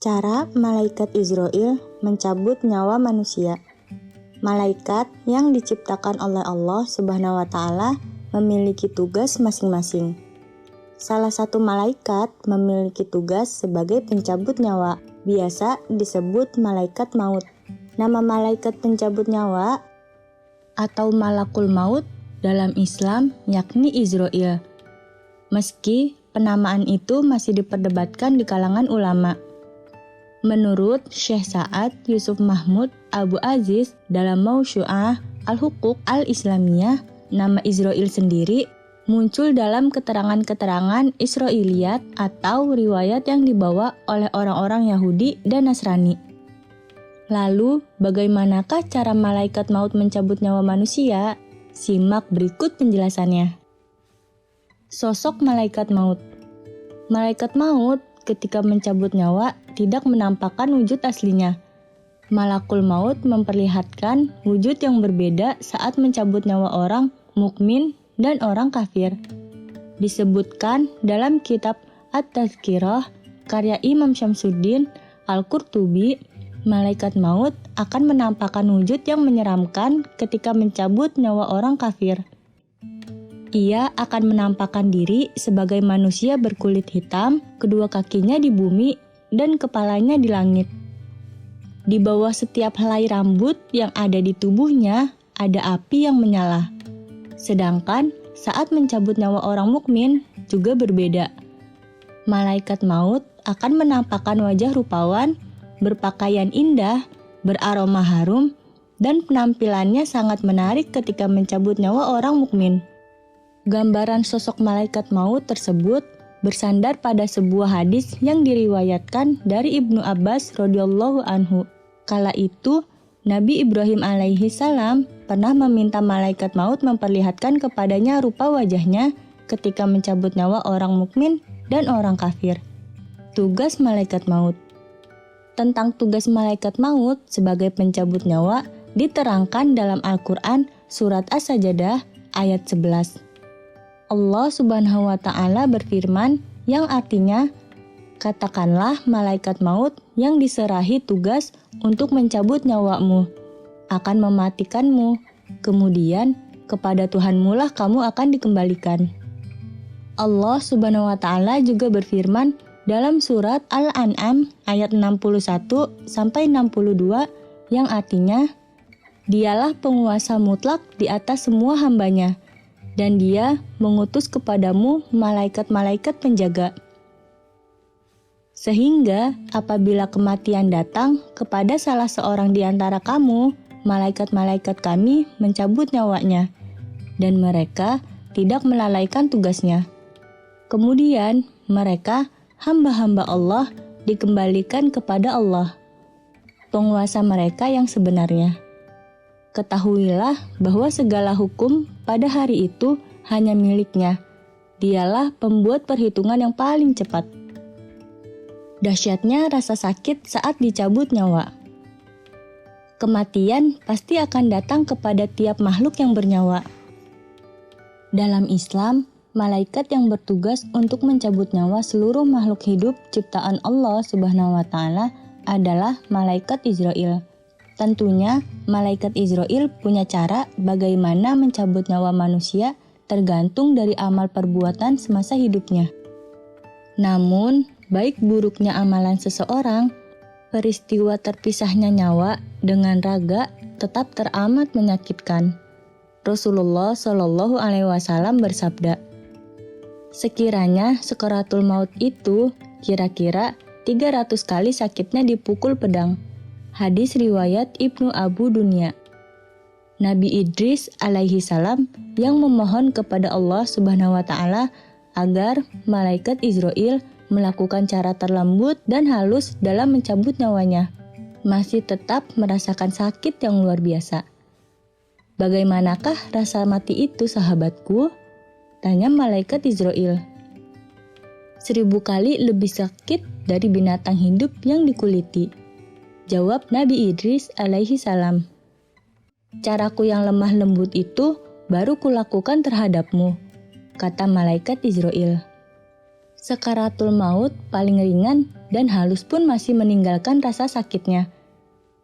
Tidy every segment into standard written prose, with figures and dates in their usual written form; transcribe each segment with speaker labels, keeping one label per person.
Speaker 1: Cara malaikat Israil mencabut nyawa manusia. Malaikat yang diciptakan oleh Allah Subhanahu wa Ta'ala memiliki tugas masing-masing. Salah satu malaikat memiliki tugas sebagai pencabut nyawa, biasa disebut malaikat maut. Nama malaikat pencabut nyawa atau malakul maut dalam Islam yakni Israil. Meski penamaan itu masih diperdebatkan di kalangan ulama. Menurut Syekh Sa'ad Yusuf Mahmud Abu Aziz dalam Mausu'ah Al-Huquq Al-Islamiyah, nama Israil sendiri muncul dalam keterangan-keterangan Israiliyat atau riwayat yang dibawa oleh orang-orang Yahudi dan Nasrani. Lalu, bagaimanakah cara malaikat maut mencabut nyawa manusia? Simak berikut penjelasannya. Sosok malaikat maut. Malaikat maut ketika mencabut nyawa tidak menampakkan wujud aslinya. Malakul maut memperlihatkan wujud yang berbeda saat mencabut nyawa orang mukmin dan orang kafir. Disebutkan dalam kitab At-Tazkirah karya Imam Syamsuddin Al-Qurtubi, malaikat maut akan menampakkan wujud yang menyeramkan ketika mencabut nyawa orang kafir. Ia akan menampakkan diri sebagai manusia berkulit hitam, kedua kakinya di bumi, dan kepalanya di langit. Di bawah setiap helai rambut yang ada di tubuhnya, ada api yang menyala. Sedangkan saat mencabut nyawa orang mukmin juga berbeda. Malaikat maut akan menampakkan wajah rupawan, berpakaian indah, beraroma harum, dan penampilannya sangat menarik ketika mencabut nyawa orang mukmin. Gambaran sosok malaikat maut tersebut bersandar pada sebuah hadis yang diriwayatkan dari Ibnu Abbas radhiyallahu anhu. Kala itu, Nabi Ibrahim alaihi salam pernah meminta malaikat maut memperlihatkan kepadanya rupa wajahnya ketika mencabut nyawa orang mukmin dan orang kafir. Tugas malaikat maut. Tentang tugas malaikat maut sebagai pencabut nyawa diterangkan dalam Al-Quran surat As-Sajdah ayat 11. Allah Subhanahu wa Ta'ala berfirman yang artinya, katakanlah malaikat maut yang diserahi tugas untuk mencabut nyawamu akan mematikanmu, kemudian kepada Tuhanmu lah kamu akan dikembalikan. Allah Subhanahu wa Ta'ala juga berfirman dalam surat Al-An'am ayat 61-62 yang artinya, dialah penguasa mutlak di atas semua hambanya, dan dia mengutus kepadamu malaikat-malaikat penjaga. Sehingga apabila kematian datang kepada salah seorang di antara kamu, malaikat-malaikat kami mencabut nyawanya, dan mereka tidak melalaikan tugasnya. Kemudian mereka, hamba-hamba Allah, dikembalikan kepada Allah, penguasa mereka yang sebenarnya. Ketahuilah bahwa segala hukum pada hari itu hanya miliknya. Dialah pembuat perhitungan yang paling cepat. Dahsyatnya rasa sakit saat dicabut nyawa. Kematian pasti akan datang kepada tiap makhluk yang bernyawa. Dalam Islam, malaikat yang bertugas untuk mencabut nyawa seluruh makhluk hidup ciptaan Allah Subhanahu wa Ta'ala adalah malaikat Israil. Tentunya, malaikat Israil punya cara bagaimana mencabut nyawa manusia tergantung dari amal perbuatan semasa hidupnya. Namun, baik buruknya amalan seseorang, peristiwa terpisahnya nyawa dengan raga tetap teramat menyakitkan. Rasulullah Shallallahu Alaihi Wasallam bersabda, sekiranya sekaratul maut itu kira-kira 300 kali sakitnya dipukul pedang. Hadis riwayat Ibnu Abu Dunya. Nabi Idris alaihi salam yang memohon kepada Allah Subhanahu wa Ta'ala agar malaikat Israil melakukan cara terlembut dan halus dalam mencabut nyawanya, masih tetap merasakan sakit yang luar biasa. Bagaimanakah rasa mati itu, sahabatku? Tanya malaikat Israil. 1000 kali lebih sakit dari binatang hidup yang dikuliti. Jawab Nabi Idris alaihi salam. Caraku yang lemah lembut itu baru kulakukan terhadapmu, kata malaikat Israil. Sakaratul maut paling ringan dan halus pun masih meninggalkan rasa sakitnya.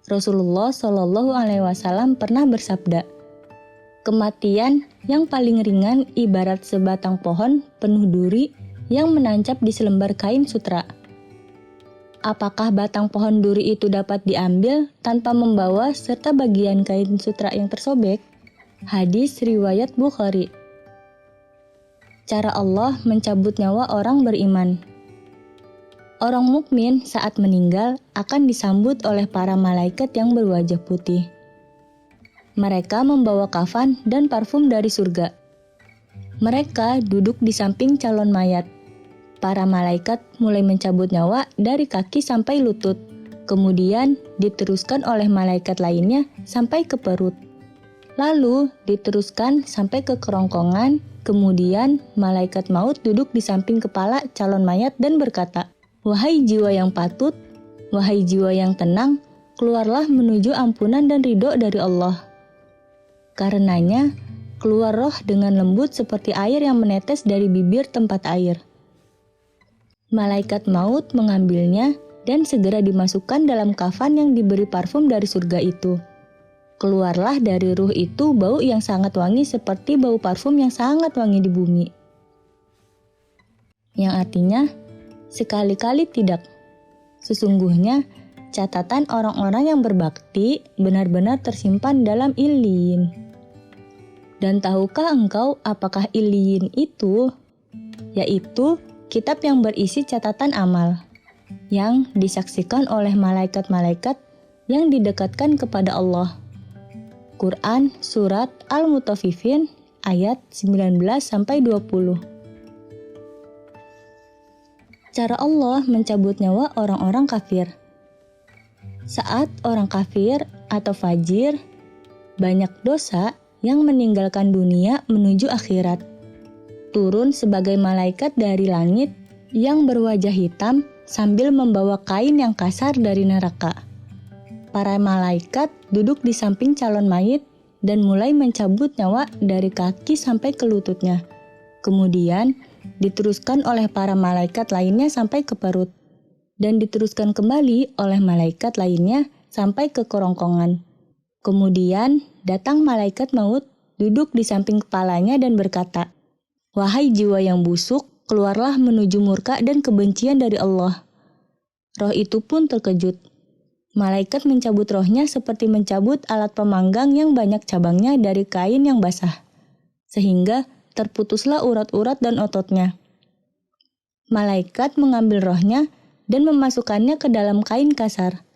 Speaker 1: Rasulullah Shallallahu Alaihi Wasallam pernah bersabda, kematian yang paling ringan ibarat sebatang pohon penuh duri yang menancap di selembar kain sutra. Apakah batang pohon duri itu dapat diambil tanpa membawa serta bagian kain sutra yang tersobek? Hadis riwayat Bukhari. Cara Allah mencabut nyawa orang beriman. Orang mukmin saat meninggal akan disambut oleh para malaikat yang berwajah putih. Mereka membawa kafan dan parfum dari surga. Mereka duduk di samping calon mayat. Para malaikat mulai mencabut nyawa dari kaki sampai lutut, kemudian diteruskan oleh malaikat lainnya sampai ke perut. Lalu diteruskan sampai ke kerongkongan, kemudian malaikat maut duduk di samping kepala calon mayat dan berkata, wahai jiwa yang patut, wahai jiwa yang tenang, keluarlah menuju ampunan dan ridho dari Allah. Karenanya, keluar roh dengan lembut seperti air yang menetes dari bibir tempat air. Malaikat maut mengambilnya dan segera dimasukkan dalam kafan yang diberi parfum dari surga itu. Keluarlah dari ruh itu bau yang sangat wangi seperti bau parfum yang sangat wangi di bumi. Yang artinya, sekali-kali tidak. Sesungguhnya, catatan orang-orang yang berbakti benar-benar tersimpan dalam Illiyin. Dan tahukah engkau apakah Illiyin itu? Yaitu kitab yang berisi catatan amal, yang disaksikan oleh malaikat-malaikat yang didekatkan kepada Allah. Quran Surat Al-Mutaffifin ayat 19-20. Cara Allah mencabut nyawa orang-orang kafir. Saat orang kafir atau fajir, banyak dosa yang meninggalkan dunia menuju akhirat. Turun sebagai malaikat dari langit yang berwajah hitam sambil membawa kain yang kasar dari neraka. Para malaikat duduk di samping calon mayit dan mulai mencabut nyawa dari kaki sampai ke lututnya. Kemudian diteruskan oleh para malaikat lainnya sampai ke perut, dan diteruskan kembali oleh malaikat lainnya sampai ke kerongkongan. Kemudian datang malaikat maut duduk di samping kepalanya dan berkata, wahai jiwa yang busuk, keluarlah menuju murka dan kebencian dari Allah. Roh itu pun terkejut. Malaikat mencabut rohnya seperti mencabut alat pemanggang yang banyak cabangnya dari kain yang basah, sehingga terputuslah urat-urat dan ototnya. Malaikat mengambil rohnya dan memasukkannya ke dalam kain kasar.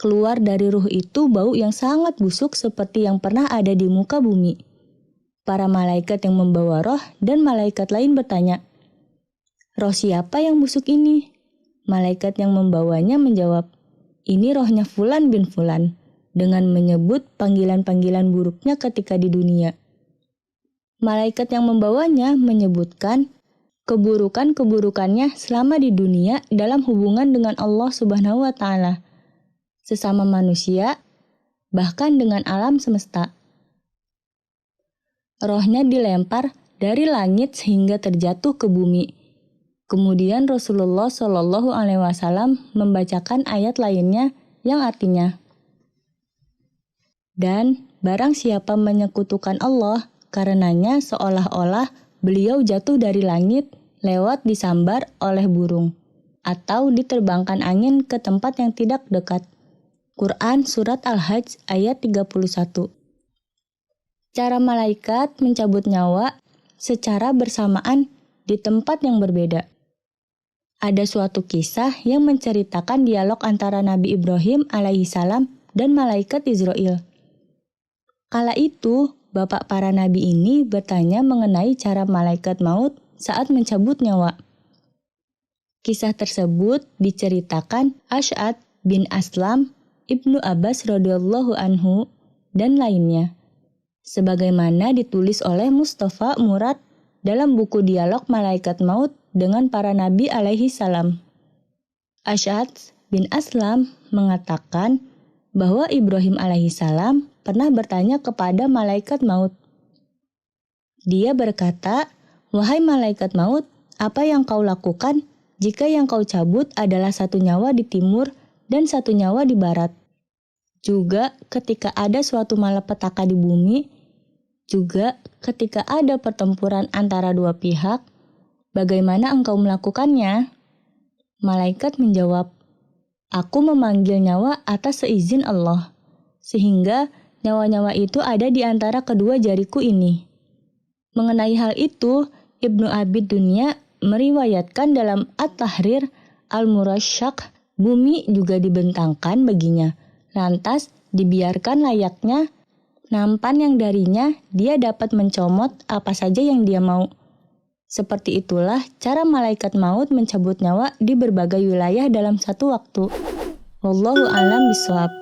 Speaker 1: Keluar dari ruh itu bau yang sangat busuk seperti yang pernah ada di muka bumi. Para malaikat yang membawa roh dan malaikat lain bertanya, roh siapa yang busuk ini? Malaikat yang membawanya menjawab, ini rohnya Fulan bin Fulan, dengan menyebut panggilan-panggilan buruknya ketika di dunia. Malaikat yang membawanya menyebutkan keburukan-keburukannya selama di dunia dalam hubungan dengan Allah Subhanahu wa Ta'ala, sesama manusia, bahkan dengan alam semesta. Rohnya dilempar dari langit sehingga terjatuh ke bumi. Kemudian Rasulullah Shallallahu Alaihi Wasallam membacakan ayat lainnya yang artinya, dan barang siapa menyekutukan Allah, karenanya seolah-olah beliau jatuh dari langit lewat disambar oleh burung, atau diterbangkan angin ke tempat yang tidak dekat. Quran Surat Al-Hajj ayat 31. Cara malaikat mencabut nyawa secara bersamaan di tempat yang berbeda. Ada suatu kisah yang menceritakan dialog antara Nabi Ibrahim alaihissalam dan malaikat Israel. Kala itu, bapak para nabi ini bertanya mengenai cara malaikat maut saat mencabut nyawa. Kisah tersebut diceritakan Ash'ad bin Aslam, Ibnu Abbas radhiyallahu anhu, dan lainnya, sebagaimana ditulis oleh Mustafa Murad dalam buku dialog malaikat maut dengan para nabi alaihi salam. Ash'ad bin Aslam mengatakan bahwa Ibrahim alaihi salam pernah bertanya kepada malaikat maut. Dia berkata, wahai malaikat maut, Apa yang kau lakukan jika yang kau cabut adalah satu nyawa di timur dan satu nyawa di barat? Juga ketika ada suatu malapetaka di bumi, juga ketika ada pertempuran antara dua pihak, bagaimana engkau melakukannya? Malaikat menjawab, aku memanggil nyawa atas seizin Allah, sehingga nyawa-nyawa itu ada di antara kedua jariku ini. Mengenai hal itu, Ibnu Abi Dunya meriwayatkan dalam At-Tahrir Al-Murashshaq, bumi juga dibentangkan baginya, lantas dibiarkan layaknya nampan yang darinya dia dapat mencomot apa saja yang dia mau. Seperti itulah cara malaikat maut mencabut nyawa di berbagai wilayah dalam satu waktu. Wallahu a'lam bishawab.